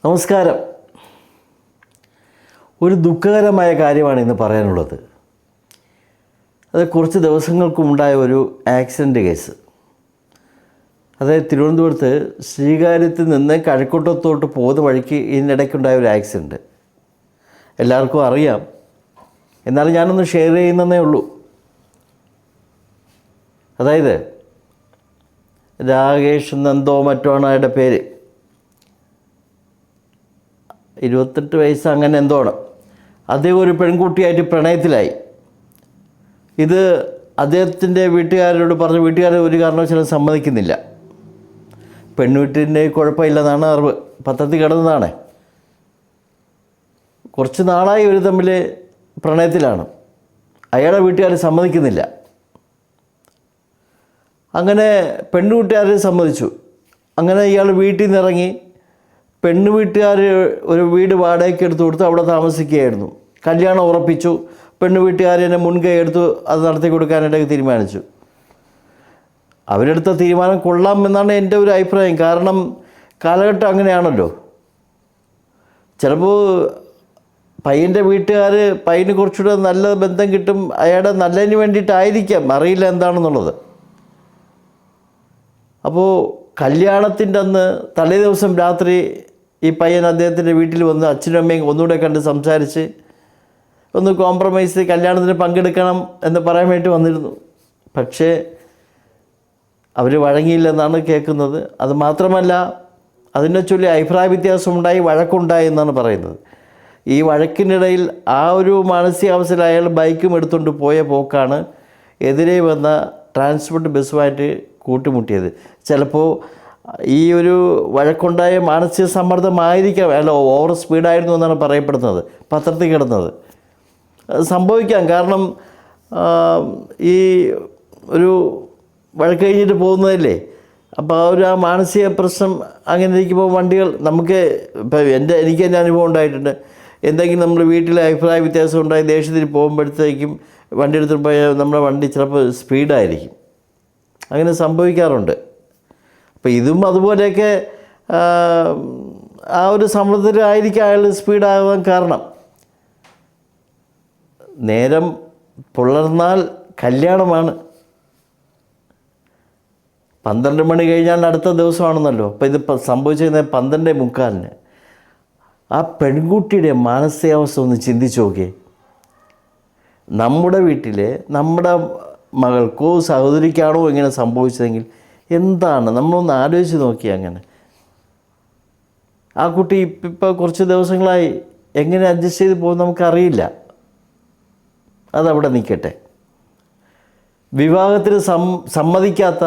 നമസ്കാരം. ഒരു ദുഃഖകരമായ കാര്യമാണ് ഇന്ന് പറയാനുള്ളത്. അത് കുറച്ച് ദിവസങ്ങൾക്ക് മുണ്ടായ ഒരു ആക്സിഡൻറ്റ് കേസ്. അതായത് തിരുവനന്തപുരത്ത് ശ്രീകാര്യത്തിൽ നിന്ന് കഴക്കൂട്ടത്തോട്ട് പോകുന്ന വഴിക്ക് ഇതിനിടയ്ക്കുണ്ടായ ഒരു ആക്സിഡൻറ്റ് എല്ലാവർക്കും അറിയാം. എന്നാലും ഞാനൊന്ന് ഷെയർ ചെയ്യുന്നതേ ഉള്ളൂ. അതായത് രാകേഷ് എന്നെന്തോ മറ്റോണ് അയാളുടെ പേര്, 28 വയസ്സ് അങ്ങനെ എന്തോ ആണ്. അദ്ദേഹം ഒരു പെൺകുട്ടിയായിട്ട് പ്രണയത്തിലായി. ഇത് അദ്ദേഹത്തിൻ്റെ വീട്ടുകാരോട് പറഞ്ഞ് വീട്ടുകാർ ഒരു കാരണവശാലും സമ്മതിക്കുന്നില്ല. പെൺവീട്ടിൻ്റെ കുഴപ്പമില്ലെന്നാണ് അറിവ്, പത്രത്തിൽ കിടന്നതാണ്. കുറച്ച് നാളായി ഇവർ തമ്മിൽ പ്രണയത്തിലാണ്. അയാളുടെ വീട്ടുകാർ സമ്മതിക്കുന്നില്ല. അങ്ങനെ പെൺവീട്ടുകാർ സമ്മതിച്ചു. അങ്ങനെ ഇയാൾ വീട്ടിൽ നിന്ന് ഇറങ്ങി പെണ്ണ് വീട്ടുകാർ ഒരു വീട് വാടകയ്ക്ക് എടുത്ത് കൊടുത്ത് അവിടെ താമസിക്കുകയായിരുന്നു. കല്യാണം ഉറപ്പിച്ചു. പെണ്ണ് വീട്ടുകാരെ മുൻകൈ എടുത്ത് അത് നടത്തി കൊടുക്കാനായിട്ട് തീരുമാനിച്ചു. അവരെടുത്ത തീരുമാനം കൊള്ളാം എന്നാണ് എൻ്റെ ഒരു അഭിപ്രായം. കാരണം കാലഘട്ടം അങ്ങനെയാണല്ലോ. ചിലപ്പോൾ പയ്യൻ്റെ വീട്ടുകാർ പയ്യന് കുറച്ചുകൂടെ നല്ല ബന്ധം കിട്ടും, അയാളുടെ നല്ലതിന് വേണ്ടിയിട്ടായിരിക്കാം, അറിയില്ല എന്താണെന്നുള്ളത്. അപ്പോൾ കല്യാണത്തിൻ്റെ അന്ന് തലേ ദിവസം രാത്രി ഈ പയ്യൻ അദ്ദേഹത്തിൻ്റെ വീട്ടിൽ വന്ന് അച്ഛനും അമ്മയും ഒന്നുകൂടെ കണ്ട് സംസാരിച്ച് ഒന്ന് കോംപ്രമൈസ് കല്യാണത്തിന് പങ്കെടുക്കണം എന്ന് പറയാൻ വേണ്ടി വന്നിരുന്നു. പക്ഷേ അവർ വഴങ്ങിയില്ലെന്നാണ് കേൾക്കുന്നത്. അത് മാത്രമല്ല, അതിനെ ചൊല്ലി അഭിപ്രായ വ്യത്യാസമുണ്ടായി, വഴക്കുണ്ടായി എന്നാണ് പറയുന്നത്. ഈ വഴക്കിനിടയിൽ ആ ഒരു മാനസികാവസ്ഥയിൽ അയാൾ ബൈക്കും എടുത്തുകൊണ്ട് പോയ പോക്കാണ് എതിരെ വന്ന ട്രാൻസ്പോർട്ട് ബസ്സുമായിട്ട് കൂട്ടിമുട്ടിയത്. ചിലപ്പോൾ ഈ ഒരു വഴക്കുണ്ടായ മാനസിക സമ്മർദ്ദമായിരിക്കാം, അല്ല ഓവർ സ്പീഡായിരുന്നു എന്നാണ് പറയപ്പെടുന്നത്, പത്രത്തിൽ കിടന്നത്. സംഭവിക്കാം. കാരണം ഈ ഒരു വഴക്ക് കഴിഞ്ഞിട്ട് പോകുന്നതല്ലേ. അപ്പോൾ ആ മാനസിക പ്രശ്നം അങ്ങനെ ഇരിക്കുമ്പോൾ വണ്ടികൾ നമുക്ക് ഇപ്പോൾ എനിക്ക് എൻ്റെ അനുഭവം ഉണ്ടായിട്ടുണ്ട്. എന്തെങ്കിലും നമ്മൾ വീട്ടിലെ അഭിപ്രായ വ്യത്യാസം ഉണ്ടായി ദേഷ്യത്തിൽ പോകുമ്പോഴത്തേക്കും വണ്ടി എടുത്തിട്ട് പോയാൽ നമ്മുടെ വണ്ടി ചിലപ്പോൾ സ്പീഡായിരിക്കും. അങ്ങനെ സംഭവിക്കാറുണ്ട്. അപ്പോൾ ഇതും അതുപോലെയൊക്കെ ആ ഒരു സമ്മർദ്ദത്തിലായിരിക്കും അയാൾ സ്പീഡാകാൻ കാരണം. നേരം പുലർന്നാൽ കല്യാണമാണ്. 12 മണി കഴിഞ്ഞാൽ അടുത്ത ദിവസമാണെന്നല്ലോ. അപ്പോൾ ഇത് സംഭവിച്ചിരുന്നത് 12:45. ആ പെൺകുട്ടിയുടെ മാനസികാവസ്ഥ ഒന്ന് ചിന്തിച്ച് നോക്കിയേ. നമ്മുടെ വീട്ടിലെ നമ്മുടെ മകൾക്കോ സഹോദരിക്കാണോ ഇങ്ങനെ സംഭവിച്ചതെങ്കിൽ എന്താണ്, നമ്മളൊന്ന് ആലോചിച്ച് നോക്കി. അങ്ങനെ ആ കുട്ടി ഇപ്പോൾ കുറച്ച് ദിവസങ്ങളായി എങ്ങനെ അഡ്ജസ്റ്റ് ചെയ്ത് പോകും നമുക്കറിയില്ല. അതവിടെ നിൽക്കട്ടെ. വിവാഹത്തിന് സമ്മതിക്കാത്ത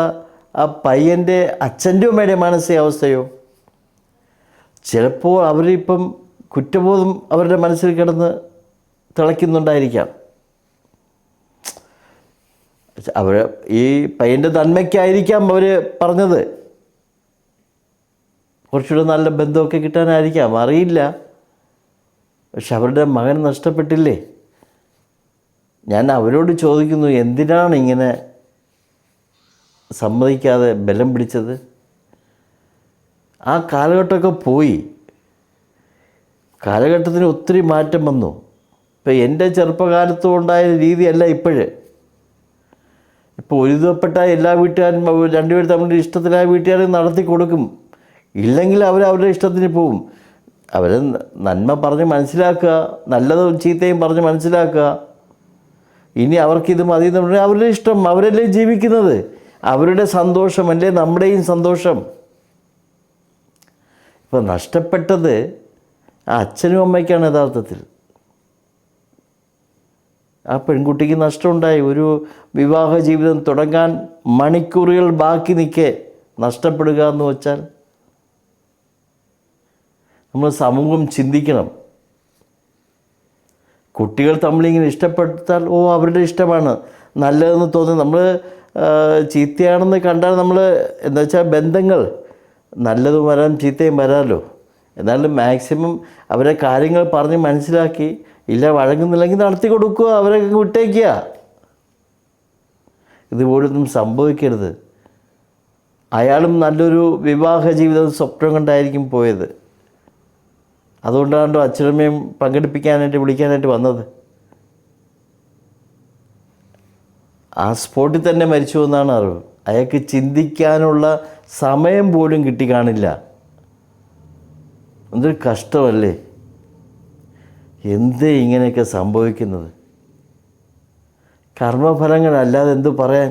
ആ പയ്യൻ്റെ അച്ഛൻ്റെ അമ്മയുടെ മാനസികാവസ്ഥയോ, ചിലപ്പോൾ അവരിപ്പം കുറ്റബോധം അവരുടെ മനസ്സിൽ കിടന്ന് തിളയ്ക്കുന്നുണ്ടായിരിക്കാം. അവർ ഈ പയ്യൻ്റെ നന്മയ്ക്കായിരിക്കാം അവർ പറഞ്ഞത്. കുറച്ചുകൂടെ നല്ല ബന്ധമൊക്കെ കിട്ടാനായിരിക്കാം, അറിയില്ല. പക്ഷെ അവരുടെ മകൻ നഷ്ടപ്പെട്ടില്ലേ. ഞാൻ അവരോട് ചോദിക്കുന്നു, എന്തിനാണ് ഇങ്ങനെ സമ്മതിക്കാതെ ബലം പിടിച്ചത്? ആ കാലഘട്ടമൊക്കെ പോയി. കാലഘട്ടത്തിന് ഒത്തിരി മാറ്റം വന്നു. ഇപ്പം എൻ്റെ ചെറുപ്പകാലത്തും ഉണ്ടായ രീതിയല്ല ഇപ്പോഴ്. ഇപ്പോൾ ഒരുവിധപ്പെട്ട എല്ലാ വീട്ടുകാരും രണ്ടുപേർ തമ്മിൽ ഇഷ്ടത്തിലായ വീട്ടുകാരും നടത്തി കൊടുക്കും. ഇല്ലെങ്കിൽ അവരുടെ ഇഷ്ടത്തിന് പോവും. അവർ നന്മ പറഞ്ഞ് മനസ്സിലാക്കുക, നല്ലതും ചീത്തയും പറഞ്ഞ് മനസ്സിലാക്കുക. ഇനി അവർക്കിത് മതി എന്ന് പറഞ്ഞാൽ അവരുടെ ഇഷ്ടം, അവരല്ലേ ജീവിക്കുന്നത്, അവരുടെ സന്തോഷമല്ലേ നമ്മുടെയും സന്തോഷം. ഇപ്പോൾ നഷ്ടപ്പെട്ടത് ആ അച്ഛനും അമ്മയ്ക്കാണ് യഥാർത്ഥത്തിൽ. ആ പെൺകുട്ടിക്ക് നഷ്ടമുണ്ടായി. ഒരു വിവാഹ ജീവിതം തുടങ്ങാൻ മണിക്കൂറുകൾ ബാക്കി നിൽക്കെ നഷ്ടപ്പെടുക എന്ന് വെച്ചാൽ നമ്മൾ സമൂഹം ചിന്തിക്കണം. കുട്ടികൾ തമ്മിലിങ്ങനെ ഇഷ്ടപ്പെട്ടാൽ അവരുടെ ഇഷ്ടമാണ് നല്ലതെന്ന് തോന്നുന്നു. നമ്മൾ ചീത്തയാണെന്ന് കണ്ടാൽ നമ്മൾ എന്താ വെച്ചാൽ ബന്ധങ്ങൾ നല്ലതും വരാം ചീത്തയും വരാമല്ലോ. എന്നാലും മാക്സിമം അവരെ കാര്യങ്ങൾ പറഞ്ഞ് മനസ്സിലാക്കി, ഇല്ല വഴങ്ങുന്നില്ലെങ്കിൽ നടത്തി കൊടുക്കുക, അവരെ വിട്ടേക്കുക. ഇതുപോലൊന്നും സംഭവിക്കരുത്. അയാളും നല്ലൊരു വിവാഹ ജീവിതം സ്വപ്നം കണ്ടായിരിക്കും പോയത്. അതുകൊണ്ടാണല്ലോ അച്ഛനമ്മയും പങ്കെടുപ്പിക്കാനായിട്ട് വിളിക്കാനായിട്ട് വന്നത്. ആ സ്പോട്ടിൽ തന്നെ മരിച്ചു എന്നാണ് അറിവ്. അയാൾക്ക് ചിന്തിക്കാനുള്ള സമയം പോലും കിട്ടിക്കാണില്ല. എന്തൊരു കഷ്ടമല്ലേ, എന്തേ ഇങ്ങനെയൊക്കെ സംഭവിക്കുന്നത്? കർമ്മഫലങ്ങളല്ലാതെ എന്തു പറയാൻ?